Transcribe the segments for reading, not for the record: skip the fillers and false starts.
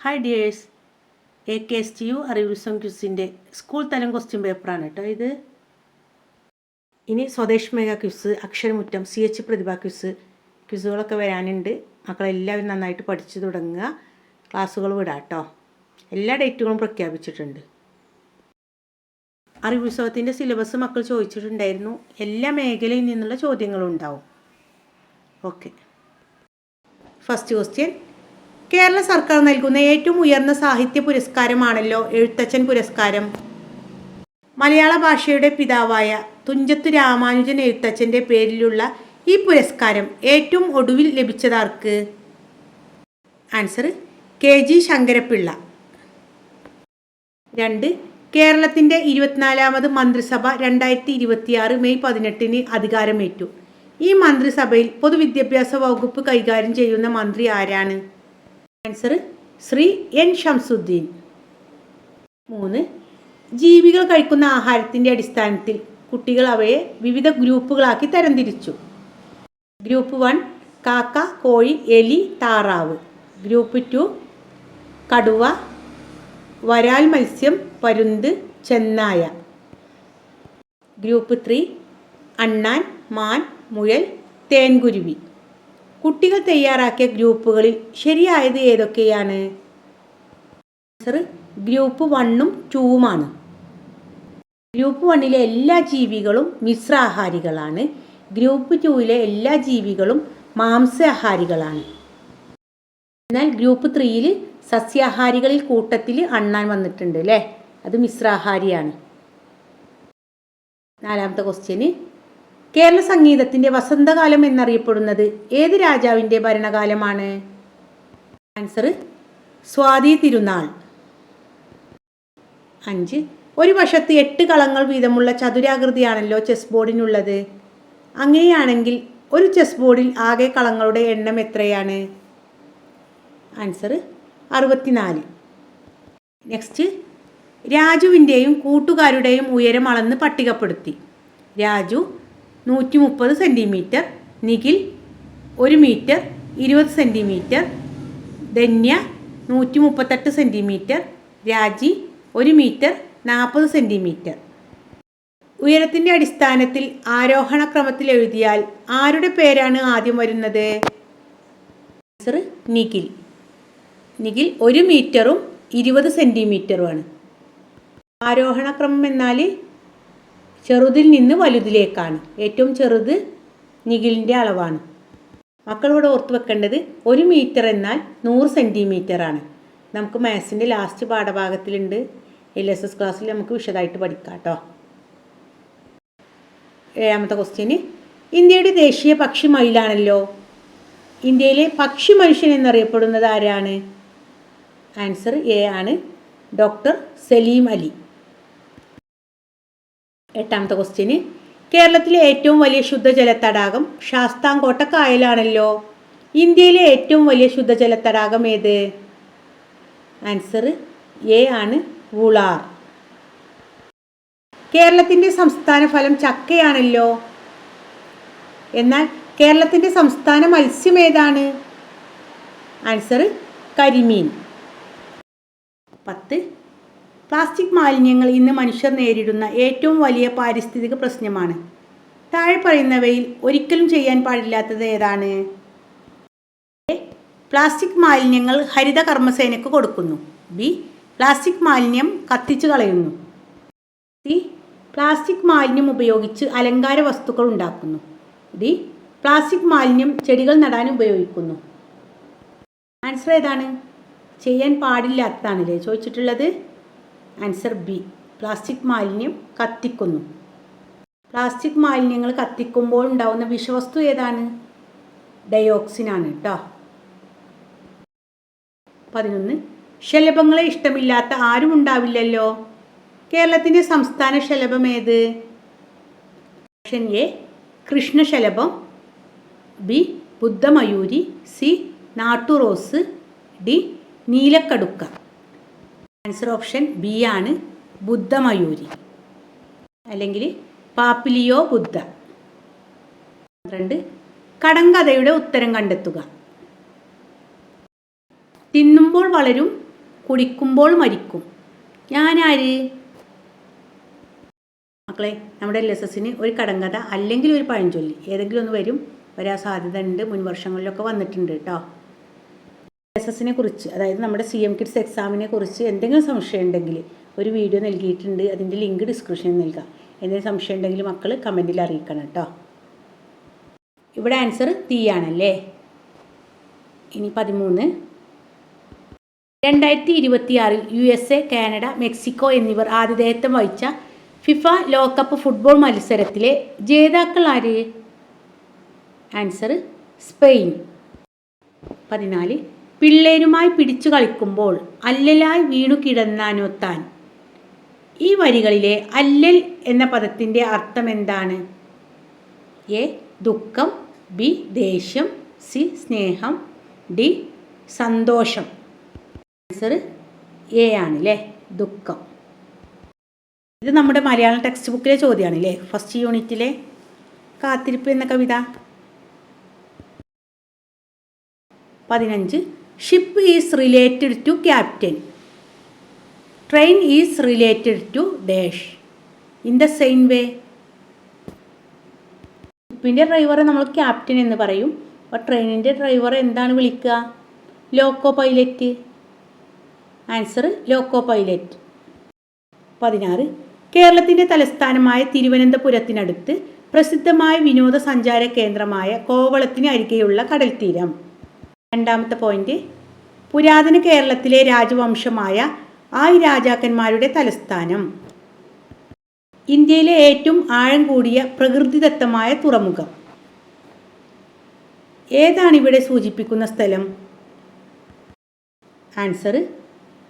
Hi dears, AKSTU അറിവുസം ക്വിസിൻ്റെ school തലം question പേപ്പറാണ് കേട്ടോ ഇത്. ഇനി സ്വദേശ് മേഘ ക്വിസ്, അക്ഷരമുറ്റം, CH പ്രതിഭ ക്വിസുകളൊക്കെ വരാനുണ്ട്. മക്കളെല്ലാവരും നന്നായിട്ട് പഠിച്ചു തുടങ്ങുക. ക്ലാസ്സുകൾ വിടാം കേട്ടോ. എല്ലാ ഡേറ്റുകളും പ്രഖ്യാപിച്ചിട്ടുണ്ട്. അറിവുത്സവത്തിൻ്റെ സിലബസ് മക്കൾ ചോദിച്ചിട്ടുണ്ടായിരുന്നു. എല്ലാ മേഖലയിൽ നിന്നുള്ള ചോദ്യങ്ങളും ഉണ്ടാവും. Okay, first question. കേരള സർക്കാർ നൽകുന്ന ഏറ്റവും ഉയർന്ന സാഹിത്യ പുരസ്കാരമാണല്ലോ എഴുത്തച്ഛൻ പുരസ്കാരം. മലയാള ഭാഷയുടെ പിതാവായ തുഞ്ചത്ത് രാമാനുജൻ എഴുത്തച്ഛൻ്റെ പേരിലുള്ള ഈ പുരസ്കാരം ഏറ്റവും ഒടുവിൽ ലഭിച്ചതാർക്ക്? Answer KG Sankara Pillai. 2. കേരളത്തിൻ്റെ 24ാമത് മന്ത്രിസഭ 2026 മെയ് 18 അധികാരമേറ്റു. ഈ മന്ത്രിസഭയിൽ പൊതുവിദ്യാഭ്യാസ വകുപ്പ് കൈകാര്യം ചെയ്യുന്ന മന്ത്രി ആരാണ്? Answer Shri N Shamsuddin. 3. ജീവികൾ കഴിക്കുന്ന ആഹാരത്തിൻ്റെ അടിസ്ഥാനത്തിൽ കുട്ടികൾ അവയെ വിവിധ ഗ്രൂപ്പുകളാക്കി തരംതിരിച്ചു. ഗ്രൂപ്പ് 1 കാക്ക, കോഴി, എലി, താറാവ്. ഗ്രൂപ്പ് 2 കടുവ, വരാൽ മത്സ്യം, പരുന്ത്, ചെന്നായ. ഗ്രൂപ്പ് 3 അണ്ണാൻ, മാൻ, മുയൽ, തേൻകുരുവി. കുട്ടികൾ തയ്യാറാക്കിയ ഗ്രൂപ്പുകളിൽ ശരിയായത് ഏതൊക്കെയാണ്? ആൻസർ ഗ്രൂപ്പ് 1ഉം 2ഉമാണ്. ഗ്രൂപ്പ് 1ലെ എല്ലാ ജീവികളും മിശ്രാഹാരികളാണ്. ഗ്രൂപ്പ് 2ലെ എല്ലാ ജീവികളും മാംസാഹാരികളാണ്. എന്നാൽ ഗ്രൂപ്പ് 3ൽ സസ്യാഹാരികളിൽ കൂട്ടത്തിൽ അണ്ണാൻ വന്നിട്ടുണ്ട് അല്ലേ, അത് മിശ്രാഹാരിയാണ്. 4ാമത്തെ ക്വസ്റ്റ്യന്. കേരള സംഗീതത്തിൻ്റെ വസന്തകാലം എന്നറിയപ്പെടുന്നത് ഏത് രാജാവിൻ്റെ ഭരണകാലമാണ്? ആൻസർ സ്വാതി തിരുനാൾ. 5. ഒരു വശത്ത് 8 കളങ്ങൾ വീതമുള്ള ചതുരാകൃതിയാണല്ലോ ചെസ് ബോർഡിനുള്ളത്. അങ്ങനെയാണെങ്കിൽ ഒരു ചെസ് ബോർഡിൽ ആകെ കളങ്ങളുടെ എണ്ണം എത്രയാണ്? ആൻസർ 64. നെക്സ്റ്റ്. രാജുവിൻ്റെയും കൂട്ടുകാരുടെയും ഉയരം അളന്ന് പട്ടികപ്പെടുത്തി. Raju 130 centimetre, Nikhil 1 metre 20 centimetre, Dhanya 138 centimetre, Raji 1 metre 40 centimetre. ഉയരത്തിൻ്റെ അടിസ്ഥാനത്തിൽ ആരോഹണ ക്രമത്തിൽ എഴുതിയാൽ ആരുടെ പേരാണ് ആദ്യം വരുന്നത്? ആൻസർ നിഖിൽ. നിഖിൽ 1 മീറ്ററും 20 സെൻറ്റിമീറ്ററുമാണ്. ആരോഹണ ക്രമം എന്നാൽ ചെറുതിൽ നിന്ന് വലുതിലേക്കാണ്. ഏറ്റവും ചെറുത് നിഖിലിൻ്റെ അളവാണ്. മക്കളിവിടെ ഓർത്ത് വെക്കേണ്ടത് 1 മീറ്റർ എന്നാൽ 100 സെൻറ്റിമീറ്ററാണ്. നമുക്ക് മാത്സിൻ്റെ ലാസ്റ്റ് പാഠഭാഗത്തിലുണ്ട്. LSS ക്ലാസ്സിൽ നമുക്ക് വിശദമായിട്ട് പഠിക്കാം കേട്ടോ. 7ാമത്തെ ക്വസ്റ്റ്യന്. ഇന്ത്യയുടെ ദേശീയ പക്ഷി മയിലാണല്ലോ. ഇന്ത്യയിലെ പക്ഷി മനുഷ്യൻ എന്നറിയപ്പെടുന്നത് ആരാണ്? ആൻസർ A ആണ്, ഡോക്ടർ സലീം അലി. 8ാമത്തെ ക്വസ്റ്റ്യന്. കേരളത്തിലെ ഏറ്റവും വലിയ ശുദ്ധജല തടാകം ശാസ്താംകോട്ട കായലാണല്ലോ. ഇന്ത്യയിലെ ഏറ്റവും വലിയ ശുദ്ധജല തടാകം ഏത്? ആൻസർ A ആണ്, വൂളാർ. കേരളത്തിൻ്റെ സംസ്ഥാന ഫലം ചക്കയാണല്ലോ. എന്നാൽ കേരളത്തിൻ്റെ സംസ്ഥാന മത്സ്യം ഏതാണ്? ആൻസർ കരിമീൻ. 10. പ്ലാസ്റ്റിക് മാലിന്യങ്ങൾ ഇന്ന് മനുഷ്യർ നേരിടുന്ന ഏറ്റവും വലിയ പാരിസ്ഥിതിക പ്രശ്നമാണ്. താഴെ പറയുന്നവയിൽ ഒരിക്കലും ചെയ്യാൻ പാടില്ലാത്തത് ഏതാണ്? A. പ്ലാസ്റ്റിക് മാലിന്യങ്ങൾ ഹരിത കർമ്മസേനയ്ക്ക് കൊടുക്കുന്നു. B. പ്ലാസ്റ്റിക് മാലിന്യം കത്തിച്ചു കളയുന്നു. C. പ്ലാസ്റ്റിക് മാലിന്യം ഉപയോഗിച്ച് അലങ്കാര വസ്തുക്കൾ ഉണ്ടാക്കുന്നു. D. പ്ലാസ്റ്റിക് മാലിന്യം ചെടികൾ നടാൻ ഉപയോഗിക്കുന്നു. ആൻസർ ഏതാണ്? ചെയ്യാൻ പാടില്ലാത്തതാണല്ലേ ചോദിച്ചിട്ടുള്ളത്. Answer B. പ്ലാസ്റ്റിക് മാലിന്യം കത്തിക്കുന്നു. പ്ലാസ്റ്റിക് മാലിന്യങ്ങൾ കത്തിക്കുമ്പോൾ ഉണ്ടാവുന്ന വിഷവസ്തു ഏതാണ്? ഡയോക്സിനാണ് കേട്ടോ. 11. ശലഭങ്ങളെ ഇഷ്ടമില്ലാത്ത ആരും ഉണ്ടാവില്ലല്ലോ. കേരളത്തിൻ്റെ സംസ്ഥാന ശലഭം ഏത്? ഓപ്ഷൻ A കൃഷ്ണശലഭം, B ബുദ്ധമയൂരി, C നാട്ടുറോസ്, D നീലക്കടുക്ക. ആൻസർ ഓപ്ഷൻ B ആണ്, ബുദ്ധമയൂരി അല്ലെങ്കിൽ പാപ്പിലിയോ ബുദ്ധ. 12. കടങ്കഥയുടെ ഉത്തരം കണ്ടെത്തുക. തിന്നുമ്പോൾ വളരും, കുടിക്കുമ്പോൾ മരിക്കും. ഞാനാര്? മക്കളെ, നമ്മുടെ LSSന് ഒരു കടങ്കഥ അല്ലെങ്കിൽ ഒരു പഴഞ്ചൊല്ലി ഏതെങ്കിലും ഒന്ന് വരാൻ സാധ്യത ഉണ്ട്. മുൻ വർഷങ്ങളിലൊക്കെ വന്നിട്ടുണ്ട് കേട്ടോ. LSSനെ കുറിച്ച്, അതായത് നമ്മുടെ CM കിഡ്സ് എക്സാമിനെ കുറിച്ച് എന്തെങ്കിലും സംശയം ഉണ്ടെങ്കിൽ ഒരു വീഡിയോ നൽകിയിട്ടുണ്ട്. അതിൻ്റെ ലിങ്ക് ഡിസ്ക്രിപ്ഷനിൽ നൽകാം. എന്തെങ്കിലും സംശയം ഉണ്ടെങ്കിൽ മക്കൾ കമൻറ്റിൽ അറിയിക്കണം കേട്ടോ. ഇവിടെ ആൻസർ തീയാണല്ലേ. ഇനി 13. 2026 USA, കാനഡ, മെക്സിക്കോ എന്നിവർ ആതിഥേയത്വം വഹിച്ച ഫിഫ ലോകകപ്പ് ഫുട്ബോൾ മത്സരത്തിലെ ജേതാക്കൾ ആര്? Answer Spain. 14. പിള്ളേരുമായി പിടിച്ചു കളിക്കുമ്പോൾ അല്ലലായി വീണു കിടന്നാനോ താൻ. ഈ വരികളിലെ അല്ലൽ എന്ന പദത്തിൻ്റെ അർത്ഥം എന്താണ്? എ ദുഃഖം, ബി ദേഷ്യം, സി സ്നേഹം, ഡി സന്തോഷം. ആൻസർ എ ആണല്ലേ, ദുഃഖം. ഇത് നമ്മുടെ മലയാളം ടെക്സ്റ്റ് ബുക്കിലെ ചോദ്യമാണല്ലേ, ഫസ്റ്റ് യൂണിറ്റിലെ കാത്തിരിപ്പ് എന്ന കവിത. 15. Ship is related to captain. Train is related to dash in the same way. ഷിപ്പിൻ്റെ ഡ്രൈവറെ നമ്മൾ ക്യാപ്റ്റൻ എന്ന് പറയും. അപ്പോൾ ട്രെയിനിൻ്റെ ഡ്രൈവറെ എന്താണ് വിളിക്കുക? Loco pilot. Answer loco pilot. 16. കേരളത്തിൻ്റെ തലസ്ഥാനമായ തിരുവനന്തപുരത്തിനടുത്ത് പ്രസിദ്ധമായ വിനോദസഞ്ചാര കേന്ദ്രമായ കോവളത്തിന് അരികെയുള്ള കടൽത്തീരം. രണ്ടാമത്തെ പോയിന്റ്, പുരാതന കേരളത്തിലെ രാജവംശമായ ആയി രാജാക്കന്മാരുടെ തലസ്ഥാനം. ഇന്ത്യയിലെ ഏറ്റവും ആഴം കൂടിയ പ്രകൃതിദത്തമായ തുറമുഖം. ഏതാണ് ഇവിടെ സൂചിപ്പിക്കുന്ന സ്ഥലം? ആൻസർ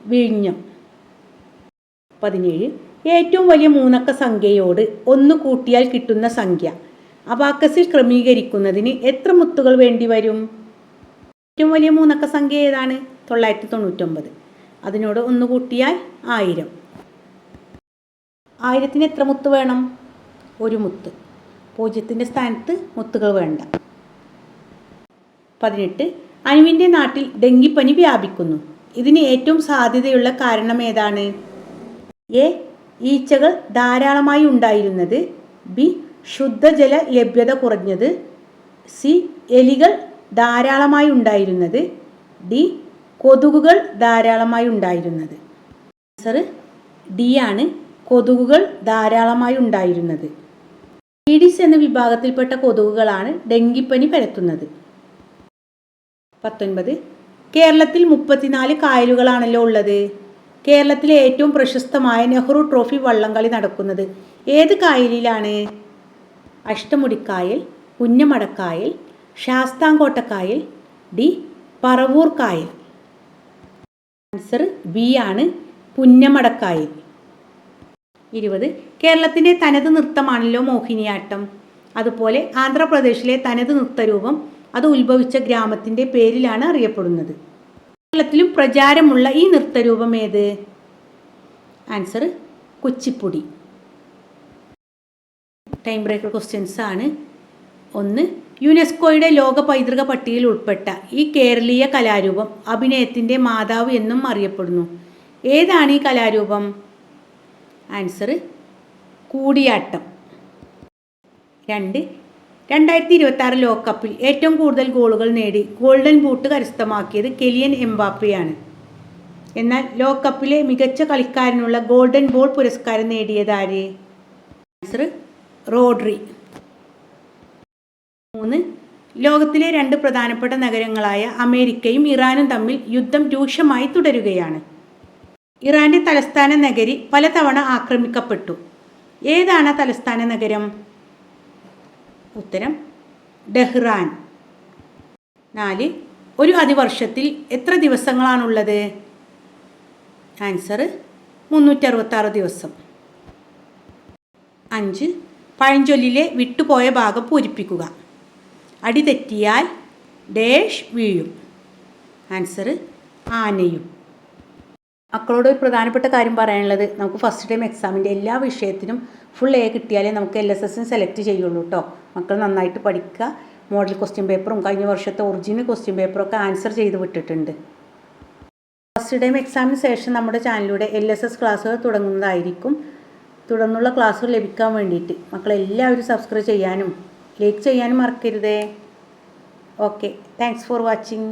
വിഴിഞ്ഞം. 17. ഏറ്റവും വലിയ മൂന്നക്ക സംഖ്യയോട് 1 കൂട്ടിയാൽ കിട്ടുന്ന സംഖ്യ അബാക്കസിൽ ക്രമീകരിക്കുന്നതിന് എത്ര മുത്തുകൾ വേണ്ടി വരും? ഏറ്റവും വലിയ മൂന്നക്ക സംഖ്യ ഏതാണ്? 999. അതിനോട് 1 കൂട്ടിയാൽ 1000. 1000-ന് എത്ര മുത്ത് വേണം? 1 മുത്ത്. 0-ൻ്റെ സ്ഥാനത്ത് മുത്തുകൾ വേണ്ട. 18. അനുവിൻ്റെ നാട്ടിൽ ഡെങ്കിപ്പനി വ്യാപിക്കുന്നു. ഇതിന് ഏറ്റവും സാധ്യതയുള്ള കാരണം ഏതാണ്? എ ഈച്ചകൾ ധാരാളമായി ഉണ്ടായിരുന്നത്, ബി ശുദ്ധജല ലഭ്യത കുറഞ്ഞത്, സി എലികൾ ധാരാളമായി ഉണ്ടായിരുന്നത്, ഡി കൊതുകുകൾ ധാരാളമായി ഉണ്ടായിരുന്നത്. ആൻസർ ഡി ആണ്, കൊതുകുകൾ ധാരാളമായി ഉണ്ടായിരുന്നത്. ഈഡിസ് എന്ന വിഭാഗത്തിൽപ്പെട്ട കൊതുകുകളാണ് ഡെങ്കിപ്പനി പരത്തുന്നത്. 19. കേരളത്തിൽ 34 കായലുകളാണല്ലോ ഉള്ളത്. കേരളത്തിലെ ഏറ്റവും പ്രശസ്തമായ നെഹ്റു ട്രോഫി വള്ളംകളി നടക്കുന്നത് ഏത് കായലിലാണ്? അഷ്ടമുടിക്കായൽ, പുന്നമടക്കായൽ, ശാസ്താംകോട്ടക്കായൽ, ഡി പറവൂർ കായൽ. ആൻസർ ബി ആണ്, പുന്നമടക്കായൽ. 20. കേരളത്തിൻ്റെ തനത് നൃത്തമാണല്ലോ മോഹിനിയാട്ടം. അതുപോലെ ആന്ധ്രാപ്രദേശിലെ തനത് നൃത്തരൂപം അത് ഉത്ഭവിച്ച ഗ്രാമത്തിൻ്റെ പേരിലാണ് അറിയപ്പെടുന്നത്. കേരളത്തിലും പ്രചാരമുള്ള ഈ നൃത്തരൂപം ഏത്? Answer Kuchipudi. Time breaker questions ആണ്. 1. യുനെസ്കോയുടെ ലോക പൈതൃക പട്ടികയിൽ ഉൾപ്പെട്ട ഈ കേരളീയ കലാരൂപം അഭിനയത്തിൻ്റെ മാതാവ് എന്നും അറിയപ്പെടുന്നു. ഏതാണ് ഈ കലാരൂപം? ആൻസർ കൂടിയാട്ടം. 2. 2026 ലോകകപ്പിൽ ഏറ്റവും കൂടുതൽ ഗോളുകൾ നേടി ഗോൾഡൻ ബൂട്ട് കരസ്ഥമാക്കിയത് കിലിയൻ എംബാപ്പയാണ്. എന്നാൽ ലോകകപ്പിലെ മികച്ച കളിക്കാരനുള്ള ഗോൾഡൻ ബോൾ പുരസ്കാരം നേടിയത് ആര്? Answer Rodri. 3. ലോകത്തിലെ 2 പ്രധാനപ്പെട്ട നഗരങ്ങളായ അമേരിക്കയും ഇറാനും തമ്മിൽ യുദ്ധം രൂക്ഷമായി തുടരുകയാണ്. ഇറാന്റെ തലസ്ഥാന നഗരി പലതവണ ആക്രമിക്കപ്പെട്ടു. ഏതാണ് തലസ്ഥാന നഗരം? ഉത്തരം ടെഹ്റാൻ. 4. ഒരു അതിവർഷത്തിൽ എത്ര ദിവസങ്ങളാണുള്ളത്? ആൻസർ 366 ദിവസം. 5. പഴഞ്ചൊല്ലിലെ വിട്ടുപോയ ഭാഗം പൂരിപ്പിക്കുക. അടി തെറ്റിയാൽ ഡാഷ് വീഴും. ആൻസർ ആനയും. മക്കളോട് ഒരു പ്രധാനപ്പെട്ട കാര്യം പറയാനുള്ളത്, നമുക്ക് ഫസ്റ്റ് ടൈം എക്സാമിൻ്റെ എല്ലാ വിഷയത്തിനും ഫുൾ എ കിട്ടിയാലേ നമുക്ക് LSSന് സെലക്ട് ചെയ്യുള്ളൂ കേട്ടോ. മക്കൾ നന്നായിട്ട് പഠിക്കുക. മോഡൽ ക്വസ്റ്റ്യൻ പേപ്പറും കഴിഞ്ഞ വർഷത്തെ ഒറിജിനൽ ക്വസ്റ്റ്യൻ പേപ്പറും ഒക്കെ ആൻസർ ചെയ്ത് വിട്ടിട്ടുണ്ട്. ഫസ്റ്റ് ടൈം എക്സാമിന് ശേഷം നമ്മുടെ ചാനലിലൂടെ LSS ക്ലാസ്സുകൾ തുടങ്ങുന്നതായിരിക്കും. തുടർന്നുള്ള ക്ലാസ്സുകൾ ലഭിക്കാൻ വേണ്ടിയിട്ട് മക്കളെല്ലാവരും സബ്സ്ക്രൈബ് ചെയ്യാനും ലൈക്ക് ചെയ്യാനും മറക്കരുതേ. Okay, thanks for watching.